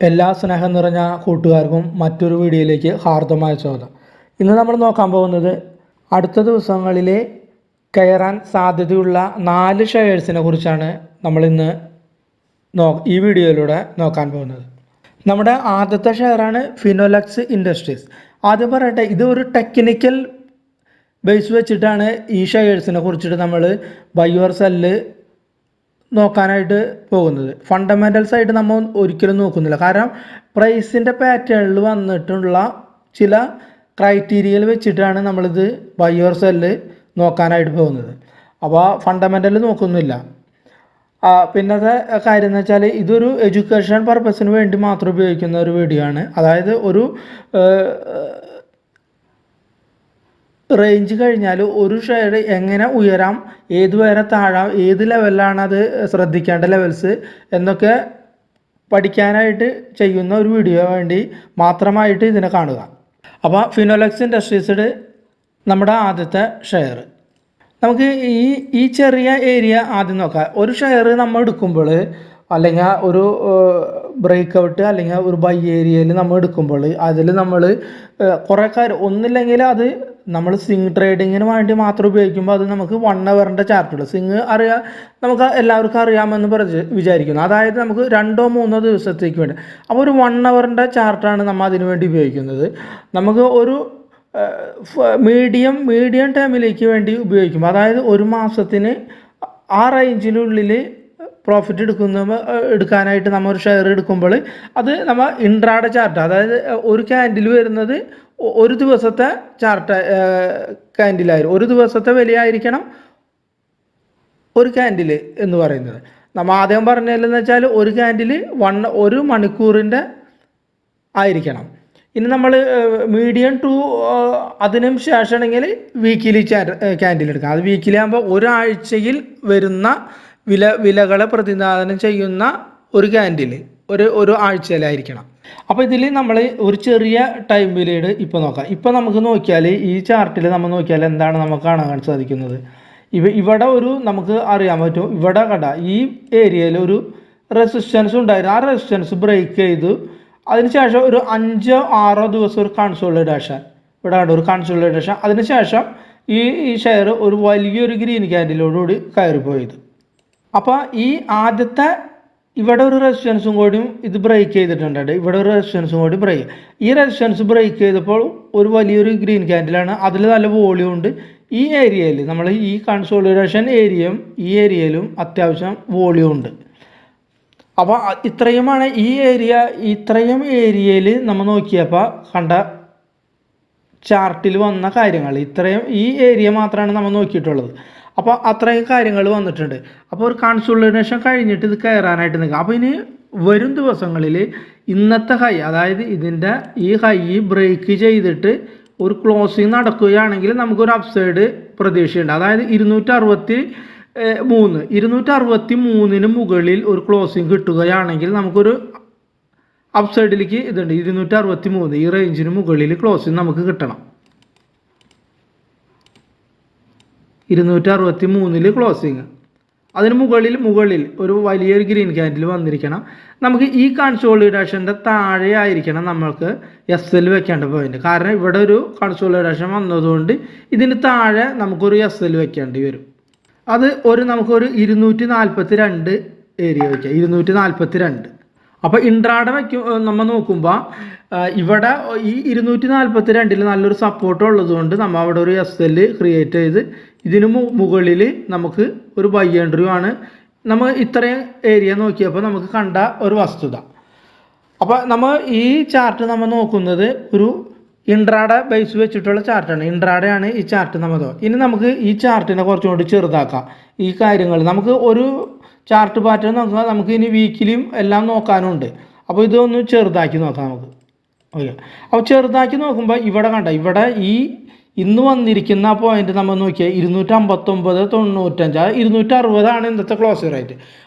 എല്ലാ സ്നേഹം നിറഞ്ഞ കൂട്ടുകാർക്കും മറ്റൊരു വീഡിയോയിലേക്ക് ഹാർദമായ സ്വാഗതം. ഇന്ന് നമ്മൾ നോക്കാൻ പോകുന്നത് അടുത്ത ദിവസങ്ങളിൽ കയറാൻ സാധ്യതയുള്ള 4 ഷെയർസിനെ കുറിച്ചാണ് നമ്മളിന്ന് ഈ വീഡിയോയിലൂടെ നോക്കാൻ പോകുന്നത്. നമ്മുടെ ആദ്യത്തെ ഷെയറാണ് ഫിനോലെക്സ് ഇൻഡസ്ട്രീസ്. ആദ്യം പറയട്ടെ, ഇത് ഒരു ടെക്നിക്കൽ ബേസ് വെച്ചിട്ടാണ് ഈ ഷെയർസിനെ കുറിച്ചിട്ട് നമ്മൾ ബൈ ഓർ സെല്ല് നോക്കാനായിട്ട് പോകുന്നത്. ഫണ്ടമെൻ്റൽസ് ആയിട്ട് നമ്മൾ ഒരിക്കലും നോക്കുന്നില്ല. കാരണം പ്രൈസിൻ്റെ പാറ്റേണിൽ വന്നിട്ടുള്ള ചില ക്രൈറ്റീരിയയിൽ വെച്ചിട്ടാണ് നമ്മളിത് ബൈ ഓർ സെല്ല് നോക്കാനായിട്ട് പോകുന്നത്. അപ്പോൾ ഫണ്ടമെൻ്റൽ നോക്കുന്നില്ല. പിന്നത്തെ കാര്യം എന്ന് വെച്ചാൽ ഇതൊരു എഡ്യൂക്കേഷൻ പർപ്പസിന് വേണ്ടി മാത്രം ഉപയോഗിക്കുന്ന ഒരു വീഡിയോ ആണ്. അതായത് ഒരു റേഞ്ച് കഴിഞ്ഞാൽ ഒരു ഷെയർ എങ്ങനെ ഉയരാം, ഏത് വരെ താഴാം, ഏത് ലെവലിലാണ് അത് ശ്രദ്ധിക്കേണ്ട ലെവൽസ് എന്നൊക്കെ പഠിക്കാനായിട്ട് ചെയ്യുന്ന ഒരു വീഡിയോ വേണ്ടി മാത്രമായിട്ട് ഇതിനെ കാണുക. അപ്പോൾ ഫിനോലെക്സ് ഇൻഡസ്ട്രീസിൽ നമ്മുടെ ആദ്യത്തെ ഷെയർ നമുക്ക് ഈ ചെറിയ ഏരിയ ആദ്യം നോക്കാം. ഒരു ഷെയർ നമ്മൾ എടുക്കുമ്പോൾ അല്ലെങ്കിൽ ഒരു ബ്രേക്ക് ഔട്ട് അല്ലെങ്കിൽ ഒരു ബൈ ഏരിയയിൽ നമ്മൾ എടുക്കുമ്പോൾ അതിൽ നമ്മൾ കുറേ കാര്യം ഒന്നില്ലെങ്കിൽ അത് നമ്മൾ സ്വിംഗ് ട്രേഡിങ്ങിന് വേണ്ടി മാത്രം ഉപയോഗിക്കുമ്പോൾ അത് നമുക്ക് 1 അവറിൻ്റെ ചാർട്ടുള്ളൂ. സ്വിംഗ് നമുക്ക് എല്ലാവർക്കും അറിയാമെന്ന് വിചാരിക്കുന്നു. അതായത് നമുക്ക് 2-3 ദിവസത്തേക്ക് വേണ്ടി. അപ്പോൾ ഒരു 1 അവറിൻ്റെ ചാർട്ടാണ് നമ്മൾ അതിന് വേണ്ടി ഉപയോഗിക്കുന്നത്. നമുക്ക് ഒരു മീഡിയം ടൈമിലേക്ക് വേണ്ടി ഉപയോഗിക്കുമ്പോൾ, അതായത് ഒരു മാസത്തിന് ആ റേഞ്ചിനുള്ളിൽ പ്രോഫിറ്റ് എടുക്കാനായിട്ട് നമ്മൾ ഒരു ഷെയർ എടുക്കുമ്പോൾ അത് നമ്മൾ ഇൻട്രാഡേ ചാർട്ട്, അതായത് ഒരു ക്യാൻഡിൽ വരുന്നത് ഒരു ദിവസത്തെ ചാർട്ട് ക്യാൻഡിലായിരിക്കും. ഒരു ദിവസത്തെ വിലയായിരിക്കണം ഒരു ക്യാൻഡിൽ എന്ന് പറയുന്നത്. നമ്മൾ ആദ്യം പറഞ്ഞതെന്ന് വെച്ചാൽ ഒരു ക്യാൻഡിൽ 1 മണിക്കൂറിൻ്റെ ആയിരിക്കണം. ഇനി നമ്മൾ മീഡിയം ടു അതിനും ശേഷമാണെങ്കിൽ വീക്കിലി ക്യാൻഡിൽ എടുക്കാം. അത് വീക്കിലി ആകുമ്പോൾ ഒരാഴ്ചയിൽ വരുന്ന വിലകളെ പ്രതിനിധാനം ചെയ്യുന്ന ഒരു ക്യാൻഡിൽ ഒരു ആഴ്ചയിലായിരിക്കണം. അപ്പോൾ ഇതിൽ നമ്മൾ ഒരു ചെറിയ ടൈം പീരീഡ് ഇപ്പോൾ നോക്കാം. ഇപ്പോൾ നമുക്ക് നോക്കിയാൽ ഈ ചാർട്ടിൽ നമ്മൾ നോക്കിയാൽ എന്താണ് നമുക്ക് കാണാൻ സാധിക്കുന്നത്? ഇവിടെ നമുക്ക് അറിയാൻ പറ്റും. ഇവിടെ ഈ ഏരിയയിൽ ഒരു റെസിസ്റ്റൻസ് ഉണ്ടായിരുന്നു. ആ റെസിസ്റ്റൻസ് ബ്രേക്ക് ചെയ്തു. അതിനുശേഷം ഒരു 5-6 ദിവസം ഒരു കൺസോളിഡേഷൻ, ഇവിടെ ഒരു കൺസോളിഡേഷൻ. അതിനുശേഷം ഈ ഷെയർ ഒരു വലിയൊരു ഗ്രീൻ ക്യാൻഡിലോടുകൂടി കയറിപ്പോയത്. അപ്പോൾ ഈ ആദ്യത്തെ ഇവിടെ ഒരു റെസിസ്റ്റൻസും കൂടിയും ഇത് ബ്രേക്ക് ചെയ്തിട്ടുണ്ട്. ഇവിടെ ഒരു റെസിസ്റ്റൻസും കൂടി ഈ റെസിസ്റ്റൻസ് ബ്രേക്ക് ചെയ്തപ്പോൾ ഒരു വലിയൊരു ഗ്രീൻ ക്യാൻഡിലാണ്. അതിൽ നല്ല വോളിയം ഉണ്ട്. ഈ ഏരിയയിൽ നമ്മൾ ഈ കൺസോളിഡേഷൻ ഈ ഏരിയയിലും അത്യാവശ്യം വോളിയം ഉണ്ട്. അപ്പോൾ ഇത്രയുമാണ് ഇത്രയും ഏരിയയിൽ നമ്മൾ നോക്കിയപ്പോൾ കണ്ട ചാർട്ടിൽ വന്ന കാര്യങ്ങൾ. ഈ ഏരിയ മാത്രമാണ് നമ്മൾ നോക്കിയിട്ടുള്ളത്. അപ്പോൾ അത്രയും കാര്യങ്ങൾ വന്നിട്ടുണ്ട്. അപ്പോൾ ഒരു കൺസോളിഡേഷൻ കഴിഞ്ഞിട്ട് ഇത് കയറാനായിട്ട് നിൽക്കുക. അപ്പോൾ ഇനി വരും ദിവസങ്ങളിൽ ഇന്നത്തെ ഹൈ, അതായത് ഇതിൻ്റെ ഈ ഹൈ ബ്രേക്ക് ചെയ്തിട്ട് ഒരു ക്ലോസിങ് നടക്കുകയാണെങ്കിൽ നമുക്കൊരു അപ്സൈഡ് പ്രതീക്ഷയുണ്ട്. അതായത് 263 മുകളിൽ ഒരു ക്ലോസിങ് കിട്ടുകയാണെങ്കിൽ നമുക്കൊരു അപ്സൈഡിലേക്ക് ഇതുണ്ട്. 263 ഈ റേഞ്ചിന് മുകളിൽ ക്ലോസിങ് നമുക്ക് കിട്ടണം. 263 ക്ലോസിങ്. അതിന് മുകളിൽ ഒരു വലിയൊരു ഗ്രീൻ ക്യാൻഡിൽ വന്നിരിക്കണം. നമുക്ക് ഈ കൺസോളിഡേഷൻ്റെ താഴെ ആയിരിക്കണം നമ്മൾക്ക് SL വെക്കേണ്ട പോയിന്റ്. കാരണം ഇവിടെ ഒരു കൺസോളിഡേഷൻ വന്നതുകൊണ്ട് ഇതിന് താഴെ നമുക്കൊരു SL വെക്കേണ്ടി വരും. അത് നമുക്കൊരു 242 ഏരിയ വയ്ക്കാം. 242. അപ്പോൾ ഇൻട്രാഡേ നമ്മൾ നോക്കുമ്പോൾ ഇവിടെ ഈ 242 നല്ലൊരു സപ്പോർട്ട് ഉള്ളതുകൊണ്ട് നമ്മൾ അവിടെ ഒരു SL ക്രിയേറ്റ് ചെയ്ത് ഇതിന് മുകളിൽ നമുക്ക് ഒരു ബൈ എൻട്രി ആണ്. നമ്മൾ ഇത്രയും ഏരിയ നോക്കിയപ്പോൾ നമുക്ക് കണ്ട ഒരു വസ്തുത. അപ്പോൾ നമ്മൾ ഈ ചാർട്ട് നമ്മൾ നോക്കുന്നത് ഒരു ഇൻട്രാഡേ ബേസ് വെച്ചിട്ടുള്ള ചാർട്ടാണ്. ഇൻട്രാഡേ ആണ് ഈ ചാർട്ട് നമ്മൾ. ഇനി നമുക്ക് ഈ ചാർട്ടിനെ കുറച്ചും കൂടി ചെറുതാക്കാം. ഈ കാര്യങ്ങൾ നമുക്ക് ഒരു ചാർട്ട് പാറ്റേൺ നോക്കുക. നമുക്ക് ഇനി വീക്കിലിയും എല്ലാം നോക്കാനുണ്ട്. അപ്പോൾ ഇതൊന്ന് ചെറുതാക്കി നോക്കാം നമുക്ക്. ഓക്കെ. അപ്പോൾ ചെറുതാക്കി നോക്കുമ്പോൾ ഇവിടെ ഇന്ന് വന്നിരിക്കുന്ന പോയിന്റ് നമ്മൾ നോക്കിയാൽ 259.95, 260 ഇന്നത്തെ ക്ലോസ് റേറ്റ്.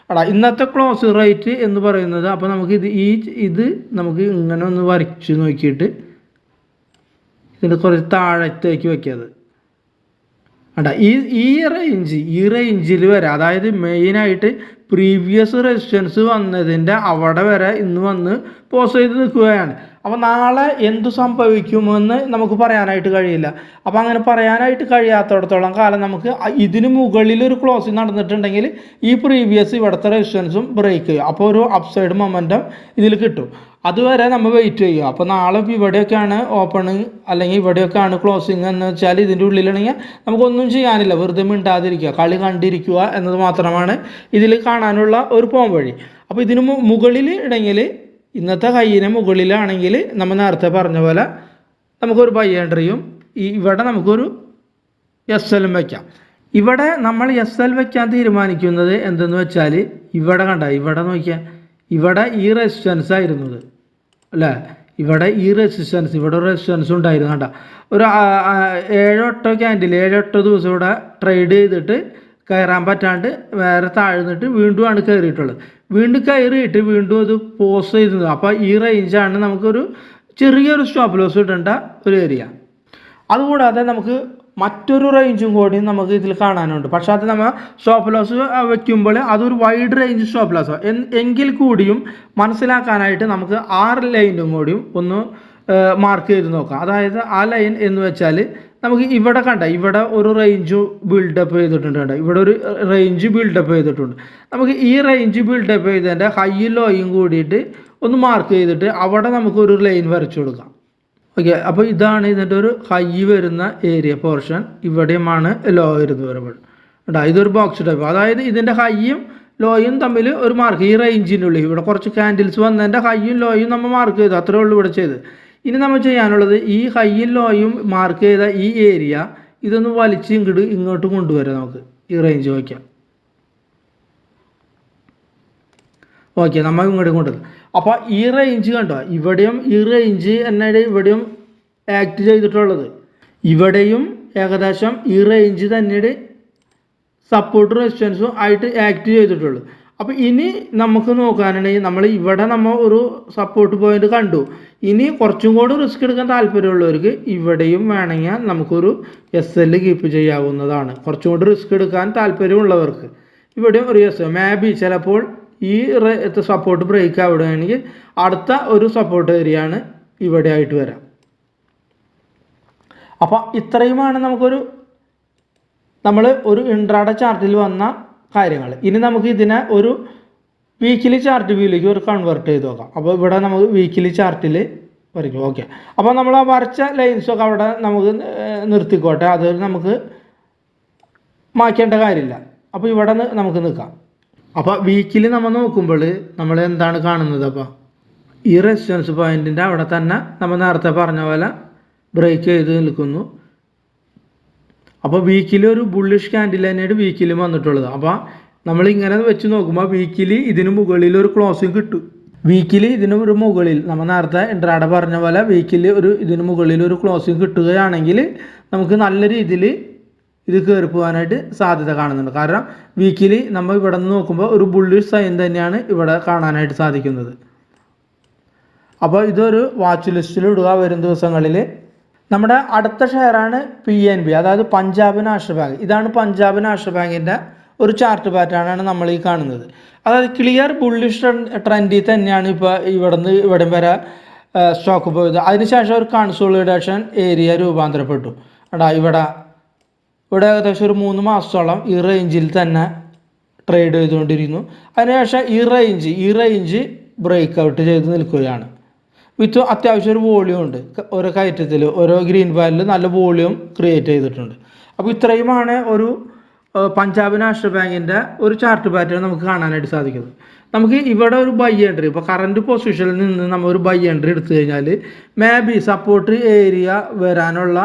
ഇന്നത്തെ ക്ലോസ് റേറ്റ് എന്ന് പറയുന്നത്. അപ്പോൾ നമുക്ക് ഇത് നമുക്ക് ഇങ്ങനെ ഒന്ന് വരച്ച് നോക്കിയിട്ട് ഇതിൻ്റെ കുറച്ച് താഴത്തേക്ക് വയ്ക്കിയത്. ഈ റേഞ്ചിൽ വരെ, അതായത് മെയിനായിട്ട് പ്രീവിയസ് റെസിസ്റ്റൻസ് വന്നതിൻ്റെ അവിടെ വരെ ഇന്ന് വന്ന് പോസ് ചെയ്ത് നിൽക്കുകയാണ്. അപ്പോൾ നാളെ എന്തു സംഭവിക്കുമെന്ന് നമുക്ക് പറയാനായിട്ട് കഴിയില്ല. അപ്പോൾ അങ്ങനെ പറയാനായിട്ട് കഴിയാത്തടത്തോളം കാലം നമുക്ക് ഇതിന് മുകളിൽ ഒരു ക്ലോസിങ് നടന്നിട്ടുണ്ടെങ്കിൽ ഈ പ്രീവിയസ് ഇവിടുത്തെ റെസിസ്റ്റൻസും ബ്രേക്ക് ചെയ്യും. അപ്പോൾ ഒരു അപ്സൈഡ് മൊമെൻറ്റം ഇതിൽ കിട്ടും. അതുവരെ നമ്മൾ വെയിറ്റ് ചെയ്യുക. അപ്പോൾ നാളെ ഇപ്പോൾ ഇവിടെയൊക്കെയാണ് ഓപ്പണിങ് അല്ലെങ്കിൽ ഇവിടെയൊക്കെയാണ് ക്ലോസിങ് എന്ന് വെച്ചാൽ ഇതിൻ്റെ ഉള്ളിലാണെങ്കിൽ നമുക്കൊന്നും ചെയ്യാനില്ല, വെറുതെ മിണ്ടാതിരിക്കുക, കളി കണ്ടിരിക്കുക എന്നത് മാത്രമാണ് ഇതിൽ കാണാനുള്ള ഒരു പോംവഴി. അപ്പോൾ ഇതിന് മുകളിൽ ഇടയിൽ ഇന്നത്തെ കയ്യിന് മുകളിലാണെങ്കിൽ നമ്മൾ നേരത്തെ പറഞ്ഞ പോലെ നമുക്കൊരു ബൈ എൻട്രിയും ഇവിടെ നമുക്കൊരു എസ് എല്ലും വയ്ക്കാം. ഇവിടെ നമ്മൾ എസ് എൽ വയ്ക്കാൻ തീരുമാനിക്കുന്നത് എന്തെന്ന് വെച്ചാൽ ഇവിടെ കണ്ട, ഇവിടെ നോക്കിയാൽ ഇവിടെ ഈ റെസിസ്റ്റൻസ് ആയിരുന്നത് അല്ലേ, ഇവിടെ ഈ റെസിസ്റ്റൻസ്, ഇവിടെ ഒരു റെസിസ്റ്റൻസ് ഉണ്ടായിരുന്നു കണ്ട. ഒരു 7-8 ക്യാൻഡിൽ 7-8 ദിവസം ഇവിടെ ട്രേഡ് ചെയ്തിട്ട് കയറാൻ പറ്റാണ്ട് വേറെ താഴ്ന്നിട്ട് വീണ്ടും ആണ് കയറിയിട്ടുള്ളത്. വീണ്ടും കയറിയിട്ട് വീണ്ടും അത് പോസ് ചെയ്തത്. അപ്പോൾ ഈ റേഞ്ചാണ് നമുക്കൊരു ചെറിയൊരു സ്റ്റോപ്പ് ലോസ് ഇടേണ്ട ഒരു ഏരിയ. അതുകൂടാതെ നമുക്ക് മറ്റൊരു റേഞ്ചും കൂടി നമുക്ക് ഇതിൽ കാണാനുണ്ട്. പക്ഷേ അത് നമ്മൾ സ്റ്റോപ്പ് ലോസ് വയ്ക്കുമ്പോൾ അതൊരു വൈഡ് റേഞ്ച് സ്റ്റോപ്പ് ലോസ് എങ്കിൽ കൂടിയും മനസ്സിലാക്കാനായിട്ട് നമുക്ക് 6 ലൈനും കൂടിയും ഒന്ന് മാർക്ക് ചെയ്ത് നോക്കാം. അതായത് ആ ലൈൻ എന്ന് വെച്ചാൽ നമുക്ക് ഇവിടെ കണ്ട, ഇവിടെ ഒരു റേഞ്ച് ബിൽഡപ്പ് ചെയ്തിട്ടുണ്ട് കണ്ട, ഇവിടെ ഒരു റേഞ്ച് ബിൽഡപ്പ് ചെയ്തിട്ടുണ്ട്. നമുക്ക് ഈ റേഞ്ച് ബിൽഡപ്പ് ചെയ്തതിൻ്റെ ഹൈയും ലോയും കൂടിയിട്ട് ഒന്ന് മാർക്ക് ചെയ്തിട്ട് അവിടെ നമുക്കൊരു ലൈൻ വരച്ചു കൊടുക്കാം. ഓക്കെ, അപ്പോൾ ഇതാണ് ഇതിൻ്റെ ഒരു ഹൈ വരുന്ന ഏരിയ പോർഷൻ, ഇവിടെയുമാണ് ലോ വരുന്നത് വരുമ്പോൾ കേട്ടോ. ഇതൊരു ബോക്സ് ടൈപ്പ്, അതായത് ഇതിൻ്റെ ഹൈയും ലോയും തമ്മിൽ ഒരു മാർക്ക്, ഈ റേഞ്ചിൻ്റെ ഉള്ളിൽ ഇവിടെ കുറച്ച് ക്യാൻഡിൽസ് വന്നതിൻ്റെ ഹൈയും ലോയും നമ്മൾ മാർക്ക് ചെയ്തു, അത്രേ ഉള്ളൂ ഇവിടെ ചെയ്ത്. ഇനി നമ്മൾ ചെയ്യാനുള്ളത് ഈ ഹൈയും ലോയും മാർക്ക് ചെയ്ത ഈ ഏരിയ ഇതൊന്ന് വലിച്ച് ഇങ്ങോട്ട് കൊണ്ടുവരാം. നമുക്ക് ഈ റേഞ്ച് വയ്ക്കാം. ഓക്കെ, നമ്മൾ ഇങ്ങോട്ട് കൊണ്ടുവരാം. അപ്പോൾ ഈ റേഞ്ച് കണ്ടോ, ഇവിടെയും ഈ റേഞ്ച് എന്നാണ് ഇവിടെയും ആക്ട് ചെയ്തിട്ടുള്ളത്. ഇവിടെയും ഏകദേശം ഈ റേഞ്ച് തന്നെയാണ് സപ്പോർട്ട് റെസിസ്റ്റൻസും ആയിട്ട് ആക്ട് ചെയ്തിട്ടുള്ളൂ. അപ്പോൾ ഇനി നമുക്ക് നോക്കാനുണ്ടെങ്കിൽ നമ്മൾ ഇവിടെ ഒരു സപ്പോർട്ട് പോയിന്റ് കണ്ടു. ഇനി കുറച്ചും കൂടി റിസ്ക് എടുക്കാൻ താല്പര്യമുള്ളവർക്ക് ഇവിടെയും വേണമെങ്കിൽ നമുക്കൊരു എസ് എൽ കീപ്പ് ചെയ്യാവുന്നതാണ്. കുറച്ചും കൂടി റിസ്ക് എടുക്കാൻ താല്പര്യമുള്ളവർക്ക് ഇവിടെയും ഒരു എസ് എൽ, മേ ബി ചിലപ്പോൾ ഈ സപ്പോർട്ട് ബ്രേക്ക് ആവുകയാണെങ്കിൽ അടുത്ത ഒരു സപ്പോർട്ട് ഏരിയ ആണ് ഇവിടെ ആയിട്ട് വരാം. അപ്പോൾ ഇത്രയുമാണ് നമ്മൾ ഒരു ഇൻട്രാഡേ ചാർട്ടിൽ വന്ന കാര്യങ്ങൾ. ഇനി നമുക്ക് ഇതിനെ ഒരു വീക്കിലി ചാർട്ട് വ്യൂയിലേക്ക് ഒരു കൺവേർട്ട് ചെയ്ത് നോക്കാം. അപ്പോൾ ഇവിടെ നമുക്ക് വീക്കിലി ചാർട്ടിൽ വരയ്ക്കും. ഓക്കെ, അപ്പോൾ നമ്മൾ ആ വരച്ച ലൈൻസൊക്കെ അവിടെ നമുക്ക് നിർത്തിക്കോട്ടെ, അത് നമുക്ക് മാറ്റേണ്ട കാര്യമില്ല. അപ്പോൾ ഇവിടെ നമുക്ക് നിൽക്കാം. അപ്പോൾ വീക്കിലി നമ്മൾ നോക്കുമ്പോൾ നമ്മൾ എന്താണ് കാണുന്നത്? അപ്പോൾ ഈ റെസിസ്റ്റൻസ് പോയിൻറ്റിൻ്റെ അവിടെ തന്നെ നമ്മൾ നേരത്തെ പറഞ്ഞ പോലെ ബ്രേക്ക് ചെയ്ത് നിൽക്കുന്നു. അപ്പോൾ വീക്കിലി ഒരു ബുള്ളിഷ് ക്യാൻഡിൽ തന്നെയാണ് വീക്കിലും വന്നിട്ടുള്ളത്. അപ്പോൾ നമ്മളിങ്ങനെ വെച്ച് നോക്കുമ്പോൾ വീക്കിലി ഇതിന് മുകളിൽ ഒരു ക്ലോസിങ് കിട്ടും. വീക്കിലി ഇതിന് ഒരു മുകളിൽ നമ്മൾ നേരത്തെ ഇൻട്രാഡേ പറഞ്ഞ പോലെ വീക്കിലി ഇതിന് മുകളിൽ ഒരു ക്ലോസിങ് കിട്ടുകയാണെങ്കിൽ നമുക്ക് നല്ല രീതിയിൽ ഇത് കയറി പോകാനായിട്ട് സാധ്യത കാണുന്നുണ്ട്. കാരണം വീക്കിലി നമ്മൾ ഇവിടെ നിന്ന് നോക്കുമ്പോൾ ഒരു ബുള്ളിഷ് സൈൻ തന്നെയാണ് ഇവിടെ കാണാനായിട്ട് സാധിക്കുന്നത്. അപ്പോൾ ഇതൊരു വാച്ച് ലിസ്റ്റിൽ ഇടുക വരും ദിവസങ്ങളിൽ. നമ്മുടെ അടുത്ത ഷെയറാണ് PNB, അതായത് പഞ്ചാബ് നാഷണൽ ബാങ്ക്. ഇതാണ് പഞ്ചാബ് നാഷണൽ ബാങ്കിൻ്റെ ഒരു ചാർട്ട് പാറ്റേണാണ് നമ്മൾ ഈ കാണുന്നത്. അതായത് ക്ലിയർ ബുള്ളിഷ് ട്രെൻഡിൽ തന്നെയാണ് ഇപ്പോൾ ഇവിടം വരെ സ്റ്റോക്ക് പോയത്. അതിനുശേഷം ഒരു കൺസോളിഡേഷൻ ഏരിയ രൂപാന്തരപ്പെട്ടു. ഇവിടെ ഏകദേശം ഒരു 3 മാസത്തോളം ഈ റേഞ്ചിൽ തന്നെ ട്രേഡ് ചെയ്തുകൊണ്ടിരുന്നു. അതിനുശേഷം ഈ റേഞ്ച് ബ്രേക്ക് ഔട്ട് ചെയ്ത് നിൽക്കുകയാണ്. വിത്ത് അത്യാവശ്യം ഒരു വോളിയം ഉണ്ട്. ഓരോ കയറ്റത്തിൽ ഓരോ ഗ്രീൻ ബാലിൽ നല്ല വോളിയം ക്രിയേറ്റ് ചെയ്തിട്ടുണ്ട്. അപ്പോൾ ഇത്രയുമാണ് ഒരു പഞ്ചാബ് നാഷണൽ ബാങ്കിൻ്റെ ഒരു ചാർട്ട് പാറ്റേൺ നമുക്ക് കാണാനായിട്ട് സാധിക്കുന്നത്. നമുക്ക് ഇവിടെ ഒരു ബൈ എൻട്രി, ഇപ്പോൾ കറൻറ്റ് പൊസിഷനിൽ നിന്ന് നമ്മൾ ഒരു ബൈ എൻട്രി എടുത്തു കഴിഞ്ഞാൽ മേ ബി സപ്പോർട്ട് ഏരിയ വരാനുള്ള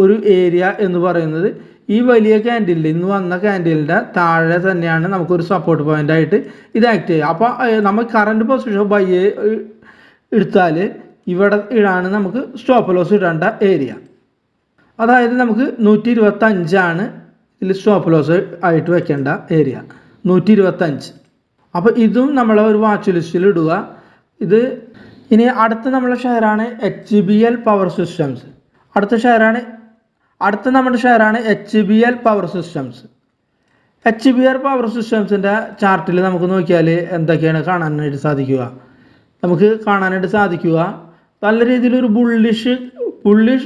ഒരു ഏരിയ എന്ന് പറയുന്നത് ഈ വലിയ ക്യാൻഡിൽ ഇന്ന് വന്ന ക്യാൻഡിലിൻ്റെ താഴെ തന്നെയാണ് നമുക്കൊരു സപ്പോർട്ട് പോയിൻ്റ് ആയിട്ട് ഇത് ആക്ട് ചെയ്യുക. അപ്പോൾ നമ്മൾ കറൻറ്റ് പൊസിഷൻ ബൈ എടുത്താൽ ഇവിടെ ഇടാണ് നമുക്ക് സ്റ്റോപ്പ് ലോസ് ഇടേണ്ട ഏരിയ. അതായത് നമുക്ക് 125 ഇതിൽ സ്റ്റോപ്പ് ലോസ് ആയിട്ട് വെക്കേണ്ട ഏരിയ 125. അപ്പോൾ ഇതും നമ്മളെ ഒരു വാച്ച് ലിസ്റ്റിൽ ഇടുക. ഇത് ഇനി അടുത്ത നമ്മളെ ഷെയറാണ് HBL പവർ സിസ്റ്റംസ്. അടുത്ത നമ്മുടെ ഷെയറാണ് HBL power systems. HBR power സിസ്റ്റംസിൻ്റെ ചാർട്ടിൽ നമുക്ക് നോക്കിയാൽ എന്തൊക്കെയാണ് കാണാനായിട്ട് സാധിക്കുക? നമുക്ക് കാണാനായിട്ട് സാധിക്കുക നല്ല രീതിയിലൊരു ബുള്ളിഷ്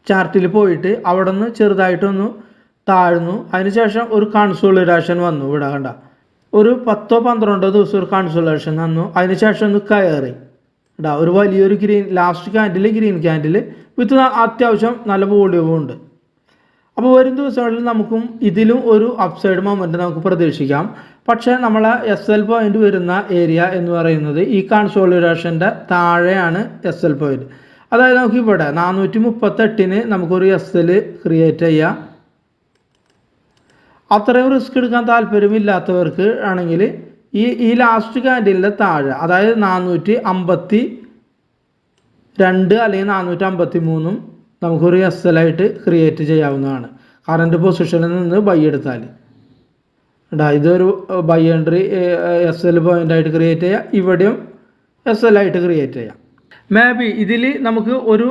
ചാർട്ടിൽ പോയിട്ട് അവിടെ നിന്ന് ചെറുതായിട്ടൊന്ന് താഴ്ന്നു. അതിനുശേഷം ഒരു കൺസോളിഡേഷൻ വന്നു. ഇവിടെ കണ്ട ഒരു 10-12 ദിവസം ഒരു കൺസോളിഡേഷൻ വന്നു. അതിനുശേഷം ഒന്ന് കയറി ഒരു വലിയൊരു ലാസ്റ്റ് ഗ്രീൻ ക്യാൻഡിൽ വിത്ത് അത്യാവശ്യം നല്ല വോളിയവും ഉണ്ട്. അപ്പോൾ വരും ദിവസങ്ങളിൽ നമുക്കും ഇതിലും ഒരു അപ്സൈഡ് മൊമെൻറ്റ് നമുക്ക് പ്രതീക്ഷിക്കാം. പക്ഷേ നമ്മളെ SL പോയിന്റ് വരുന്ന ഏരിയ എന്ന് പറയുന്നത് ഈ കൺസോളിഡേഷൻ്റെ താഴെയാണ് SL പോയിന്റ്. അതായത് നമുക്ക് ഇവിടെ 438 നമുക്കൊരു SL ക്രിയേറ്റ് ചെയ്യാം. അത്രയും റിസ്ക് എടുക്കാൻ താല്പര്യമില്ലാത്തവർക്ക് ആണെങ്കിൽ ഈ ലാസ്റ്റ് ക്യാൻഡിലിൻ്റെ താഴെ, അതായത് 452 അല്ലെങ്കിൽ 453 നമുക്കൊരു SL ആയിട്ട് ക്രിയേറ്റ് ചെയ്യാവുന്നതാണ്. കറൻറ്റ് പൊസിഷനിൽ നിന്ന് ബൈ എടുത്താൽ ഇതൊരു ബൈ എൻട്രി SL പോയിന്റ് ആയിട്ട് ക്രിയേറ്റ് ചെയ്യാം. ഇവിടെയും SL ആയിട്ട് ക്രിയേറ്റ് ചെയ്യാം. മേ ബി ഇതിൽ നമുക്ക് ഒരു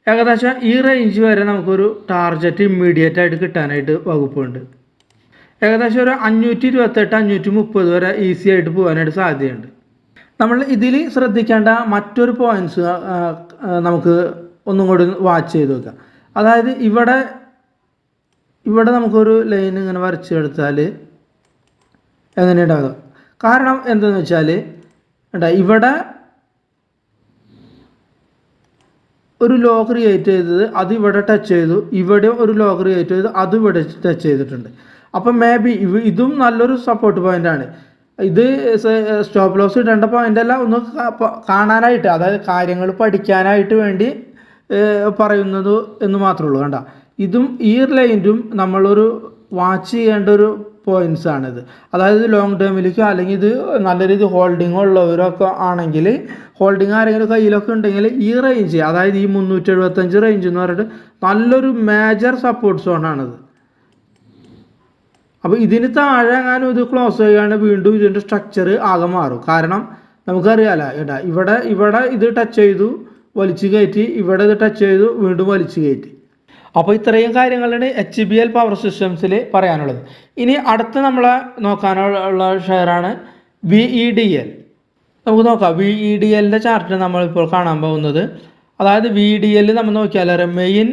ഏകദേശം ഈ റേഞ്ച് വരെ നമുക്കൊരു ടാർഗറ്റ് ഇമ്മീഡിയറ്റ് ആയിട്ട് കിട്ടാനായിട്ട് വകുപ്പുണ്ട്. ഏകദേശം ഒരു 528-530 വരെ ഈസി ആയിട്ട് പോകാനായിട്ട് സാധ്യതയുണ്ട്. നമ്മൾ ഇതിൽ ശ്രദ്ധിക്കേണ്ട മറ്റൊരു പോയിൻറ്റ്സ് നമുക്ക് ഒന്നും കൂടി വാച്ച് ചെയ്ത് നോക്കാം. അതായത് ഇവിടെ നമുക്കൊരു ലൈൻ ഇങ്ങനെ വരച്ചെടുത്താൽ എങ്ങനെയുണ്ടാകുക? കാരണം എന്താണെന്ന് വെച്ചാൽ ഇവിടെ ഒരു ലോ ക്രിയേറ്റ് ചെയ്തത് അത് ഇവിടെ ടച്ച് ചെയ്തു, ഇവിടെ ഒരു ലോ ക്രിയേറ്റ് ചെയ്ത് അത് ഇവിടെ ടച്ച് ചെയ്തിട്ടുണ്ട്. അപ്പം മേ ബി ഇതും നല്ലൊരു സപ്പോർട്ട് പോയിൻ്റാണ്. ഇത് സ്റ്റോപ്പ് ലോസ് ഇടേണ്ട പോയിൻ്റ് അല്ല, ഒന്ന് കാണാനായിട്ട്, അതായത് കാര്യങ്ങൾ പഠിക്കാനായിട്ട് വേണ്ടി പറയുന്നത് എന്ന് മാത്രമേ ഉള്ളൂ. കണ്ട, ഇതും ഈ ലൈനും നമ്മളൊരു വാച്ച് ചെയ്യേണ്ട ഒരു പോയിൻറ്റ്സ് ആണിത്. അതായത് ലോങ് ടേമിലേക്കോ അല്ലെങ്കിൽ ഇത് നല്ല രീതിയിൽ ഹോൾഡിംഗ് ഉള്ളവരൊക്കെ ആണെങ്കിൽ, ഹോൾഡിംഗ് ആരെങ്കിലും കയ്യിലൊക്കെ ഉണ്ടെങ്കിൽ ഈ റേഞ്ച്, അതായത് ഈ 375 റേഞ്ച് എന്ന് പറഞ്ഞിട്ട് നല്ലൊരു മേജർ സപ്പോർട്ട് സോണാണിത്. അപ്പോൾ ഇതിന് താഴെ എങ്ങാനും ഇത് ക്ലോസ് ചെയ്യുകയാണെങ്കിൽ വീണ്ടും ഇതിൻ്റെ സ്ട്രക്ചർ ആകെ മാറും. കാരണം നമുക്കറിയാലോ ഇവിടെ ഇത് ടച്ച് ചെയ്തു വലിച്ചു കയറ്റി, ഇവിടെ ഇത് ടച്ച് ചെയ്തു വീണ്ടും വലിച്ചു കയറ്റി. അപ്പോൾ ഇത്രയും കാര്യങ്ങളാണ് HBL പവർ സിസ്റ്റംസിൽ പറയാനുള്ളത്. ഇനി അടുത്ത് നമ്മളെ നോക്കാനുള്ള ഷെയറാണ് VEDL. നമുക്ക് നോക്കാം VEDLൻ്റെ ചാർട്ട് നമ്മളിപ്പോൾ കാണാൻ പോകുന്നത്. അതായത് VEDL നമ്മൾ നോക്കിയാൽ മെയിൻ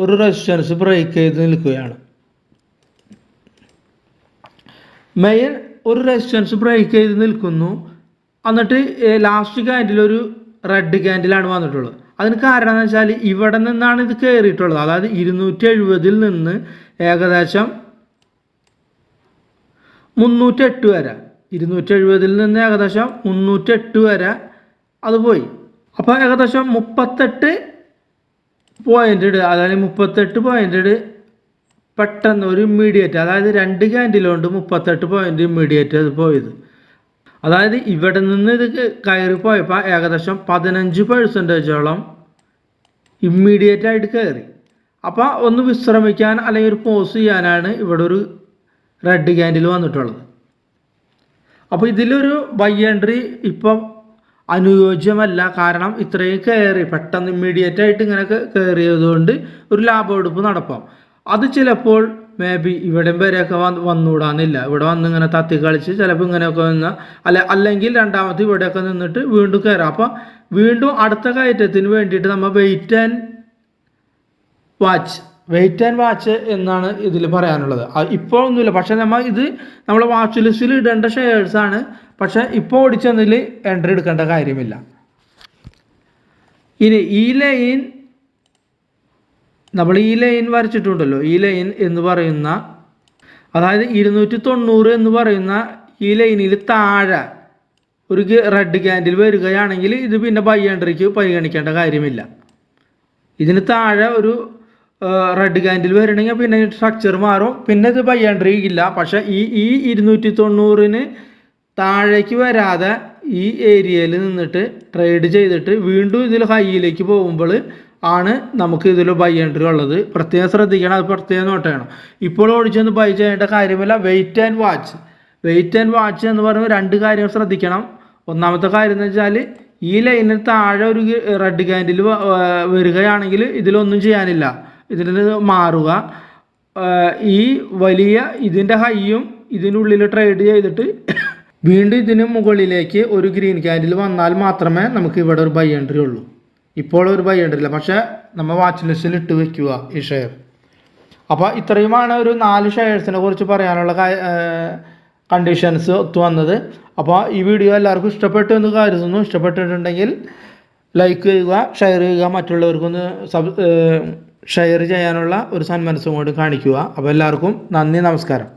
ഒരു റെസിസ്റ്റൻസ് ബ്രേക്ക് ചെയ്ത് നിൽക്കുകയാണ്. മെയിൻ ഒരു റെസിസ്റ്റൻസ് ബ്രേക്ക് ചെയ്ത് നിൽക്കുന്നു. എന്നിട്ട് ലാസ്റ്റ് ക്യാൻഡിലൊരു റെഡ് ക്യാൻഡിലാണ് വന്നിട്ടുള്ളത്. അതിന് കാരണം എന്ന് വെച്ചാൽ ഇവിടെ നിന്നാണ് ഇത് കയറിയിട്ടുള്ളത്. അതായത് 270 നിന്ന് ഏകദേശം 308 വരെ, 270 നിന്ന് ഏകദേശം 308 വരെ അത് പോയി. അപ്പോൾ ഏകദേശം 38 പോയിൻ്റ് ഇട്, അതായത് 38 പോയിൻ്റ് ഇട് പെട്ടെന്ന് ഒരു ഇമ്മീഡിയറ്റ്, അതായത് 2 ക്യാൻഡിലുകൊണ്ട് 38 പോയിൻ്റ് ഇമ്മീഡിയറ്റ് അത് പോയത്. അതായത് ഇവിടെ നിന്ന് ഇത് കയറി പോയപ്പോൾ ഏകദേശം 15% ഇമ്മീഡിയറ്റ് ആയിട്ട് കയറി. അപ്പോൾ ഒന്ന് വിശ്രമിക്കാൻ അല്ലെങ്കിൽ ഒരു പോസ് ചെയ്യാനാണ് ഇവിടെ ഒരു റെഡ് ക്യാൻഡിൽ വന്നിട്ടുള്ളത്. അപ്പോൾ ഇതിലൊരു ബൈ എൻട്രി ഇപ്പം അനുയോജ്യമല്ല. കാരണം ഇത്രയും കയറി പെട്ടെന്ന് ഇമ്മീഡിയറ്റ് ആയിട്ട് ഇങ്ങനെ കയറിയതുകൊണ്ട് ഒരു ലാഭമെടുപ്പ് നടപ്പാം. അത് ചിലപ്പോൾ മേ ബി ഇവിടെ വരെയൊക്കെ വന്നുകൂടാന്നില്ല. ഇവിടെ വന്ന് ഇങ്ങനെ തത്തി കളിച്ച് ചിലപ്പോൾ ഇങ്ങനെയൊക്കെ നിന്ന് അല്ലെങ്കിൽ രണ്ടാമത്തെ ഇവിടെയൊക്കെ നിന്നിട്ട് വീണ്ടും കയറാം. അപ്പോൾ വീണ്ടും അടുത്ത കയറ്റത്തിന് വേണ്ടിയിട്ട് നമ്മൾ വെയിറ്റ് ആൻഡ് വാച്ച് എന്നാണ് ഇതിൽ പറയാനുള്ളത്. ഇപ്പോൾ ഒന്നുമില്ല, പക്ഷേ നമ്മളെ വാച്ച് ലിസ്റ്റിൽ ഇടേണ്ട ഷെയർസാണ്. പക്ഷേ ഇപ്പോൾ ഓടിച്ചതിൽ എൻട്രി എടുക്കേണ്ട കാര്യമില്ല. ഇനി നമ്മൾ ഈ ലൈൻ വരച്ചിട്ടുണ്ടല്ലോ, ഈ ലൈൻ എന്ന് പറയുന്ന, അതായത് 290 എന്ന് പറയുന്ന ഈ ലൈനിൽ താഴെ ഒരു റെഡ് ക്യാൻഡിൽ വരികയാണെങ്കിൽ ഇത് പിന്നെ ബൈ എൻട്രിക്ക് പരിഗണിക്കേണ്ട കാര്യമില്ല. ഇതിന് താഴെ ഒരു റെഡ് ക്യാൻഡിൽ വരണമെങ്കിൽ പിന്നെ സ്ട്രക്ചർ മാറും, പിന്നെ ഇത് ബൈ എൻട്രി ഇല്ല. പക്ഷേ ഈ 290 താഴേക്ക് വരാതെ ഈ ഏരിയയിൽ നിന്നിട്ട് ട്രേഡ് ചെയ്തിട്ട് വീണ്ടും ഇതിൽ ഹൈയിലേക്ക് പോകുമ്പോൾ ആണ് നമുക്ക് ഇതിൽ ബൈ എൻട്രി ഉള്ളത്. പ്രത്യേകം ശ്രദ്ധിക്കണം, അത് പ്രത്യേകം നോട്ട് ചെയ്യണം. ഇപ്പോൾ ഓടിച്ചൊന്ന് ബൈ ചെയ്യേണ്ട കാര്യമില്ല. വെയിറ്റ് ആൻഡ് വാച്ച് എന്ന് പറയുമ്പോൾ 2 കാര്യങ്ങൾ ശ്രദ്ധിക്കണം. ഒന്നാമത്തെ കാര്യം എന്ന് വെച്ചാൽ ഈ ലൈനിൽ താഴെ ഒരു റെഡ് ക്യാൻഡിൽ വരികയാണെങ്കിൽ ഇതിലൊന്നും ചെയ്യാനില്ല, ഇതിൽ മാറുക. ഈ വലിയ ഇതിൻ്റെ ഹൈയും ഇതിനുള്ളിൽ ട്രേഡ് ചെയ്തിട്ട് വീണ്ടും ഇതിന് മുകളിലേക്ക് ഒരു ഗ്രീൻ ക്യാൻഡിൽ വന്നാൽ മാത്രമേ നമുക്ക് ഇവിടെ ഒരു ബൈ എൻട്രി ഉള്ളൂ. ഇപ്പോൾ ഒരു ബൈ എൻട്രി ഇല്ല, പക്ഷേ നമ്മൾ വാച്ച് ലിസ്റ്റിൽ ഇട്ട് വെക്കുക ഈ ഷെയർ. അപ്പോൾ ഇത്രയുമാണ് ഒരു 4 ഷെയർസിനെ കുറിച്ച് പറയാനുള്ള കണ്ടീഷൻസ് ഒത്തു വന്നത്. അപ്പോൾ ഈ വീഡിയോ എല്ലാവർക്കും ഇഷ്ടപ്പെട്ടു എന്ന് കരുതുന്നു. ഇഷ്ടപ്പെട്ടിട്ടുണ്ടെങ്കിൽ ലൈക്ക് ചെയ്യുക, ഷെയർ ചെയ്യുക, മറ്റുള്ളവർക്കൊന്ന് ഷെയർ ചെയ്യാനുള്ള ഒരു സന്മനസ്സും കൂടി കാണിക്കുക. അപ്പോൾ എല്ലാവർക്കും നന്ദി, നമസ്കാരം.